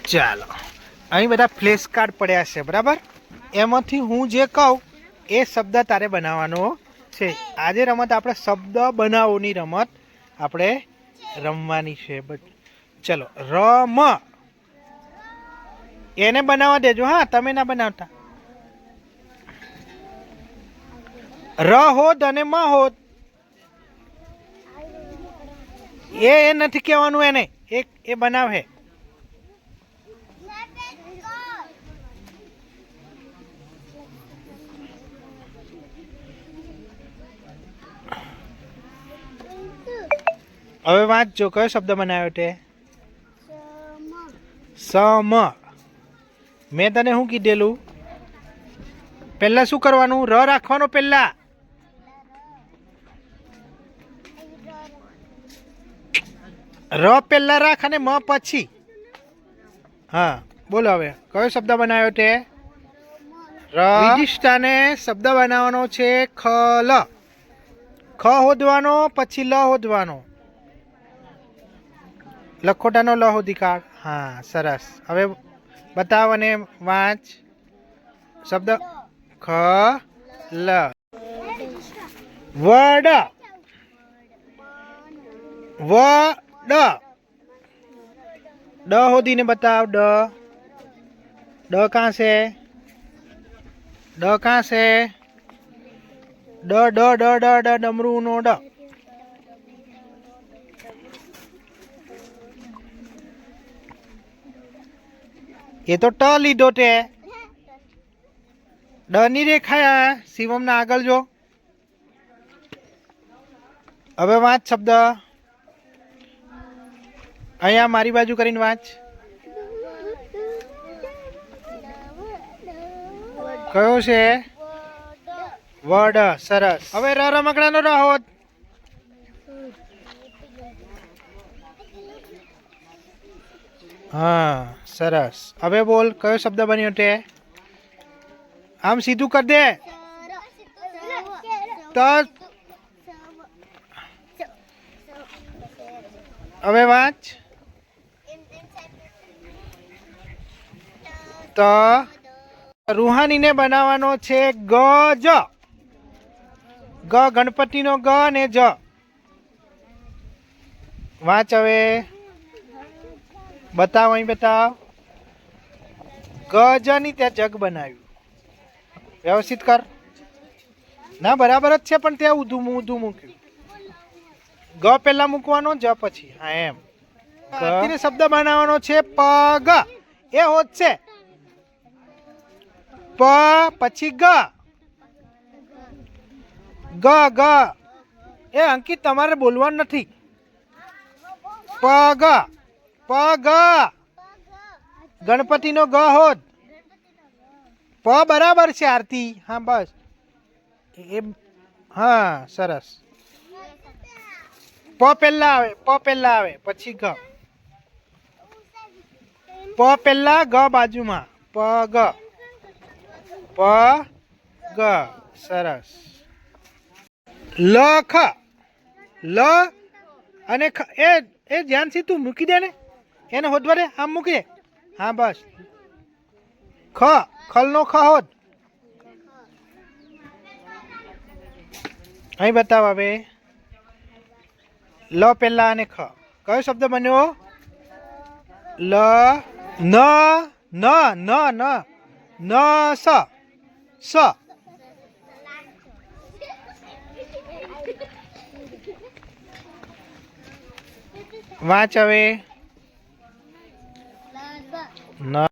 ચાલો, અહીં બધા ફ્લેશ કાર્ડ પડ્યા છે બરાબર. એમાંથી હું જે કહું એ શબ્દ તારે બનાવવાનો છે. આજે રમત આપણે શબ્દ બનાવોની રમત આપણે રમવાની છે. ચલો, રમ એને બનાવવા દેજો. હા, તમે ના બનાવતા. ર હોદ અને મ હોદ એ નથી કહેવાનું એને. એ બનાવે. હવે વાંચજો, કયો શબ્દ બનાવ્યો તે? સમ. મેં તને શું કીધેલું? પહેલા શું કરવાનું? ર રાખવાનો પહેલા. ર પહેલા રાખ અને મ પછી. હા, બોલો હવે કયો શબ્દ બનાવ્યો તે? વિદિષ્ટાને શબ્દ બનાવવાનો છે ખલ. ખ હોદવાનો પછી લ હોદવાનો. લખોટાનો લ હોદી કાઢ. હા, સરસ. હવે બતાવ અને વાંચ શબ્દ. ખ લ. વડ. વડ. ડ હોદીને બતાવ. ડ. ડ કાં છે? ડ કાં છે? ડ ડ ડ ડ ડ ડમરું નો ડ. એ તો ટ લીધો તે. ડ ની રેખાયા. શિવમ ના આગળ જો. હવે વાંચ શબ્દ. અહીંયા મારી બાજુ કરીને વાંચ. કયો છે? વડ. સરસ. હવે ર રમકડાનો ર હોત. હા, સરસ. હવે બોલ કયો શબ્દ બન્યો તે? આમ સીધું કર દે. તો હવે વાંચ. તો રૂહાનીને બનાવવાનો છે ગજ. ગ ગણપતિનો ગ અને જ. વાંચ હવે. બતાવ, અહીં બતાવ. ગજની ત્યાં જગ બનાવ્યું. વ્યવસ્થિત કર. ના, બરાબર જ છે, પણ ત્યાં ઊંધું ઊંધું મૂક્યું. ગ પહેલા મૂકવાનો, જ પછી. હા, એમ. શબ્દ બનાવવાનો છે પગ. એ હોત છે. પ પછી ગ. ગ ગ. એ અંકિત, તમારે બોલવાનું નથી. પગ. પગ. ગણપતિનો ગ હોત. પ બરાબર છે આરતી. હા, બસ. એ હા, સરસ. પ પહેલા આવે. પ પહેલા આવે પછી ગ. પ પહેલા, ગ બાજુમાં. પ ગ. પ ગ. સરસ. લખ. લ અને ખ. એ ધ્યાનથી તું મૂકી દે ને. એને હોદવા દે. આમ મૂકી દે. હા, બસ. ખ. ખલનો ખ હોત. અહીં બતાવ હવે. લ પહેલા અને ખ. કયો શબ્દ બન્યો? લ. ન. ન ન ન ન સ. સ. વાંચ હવે. ન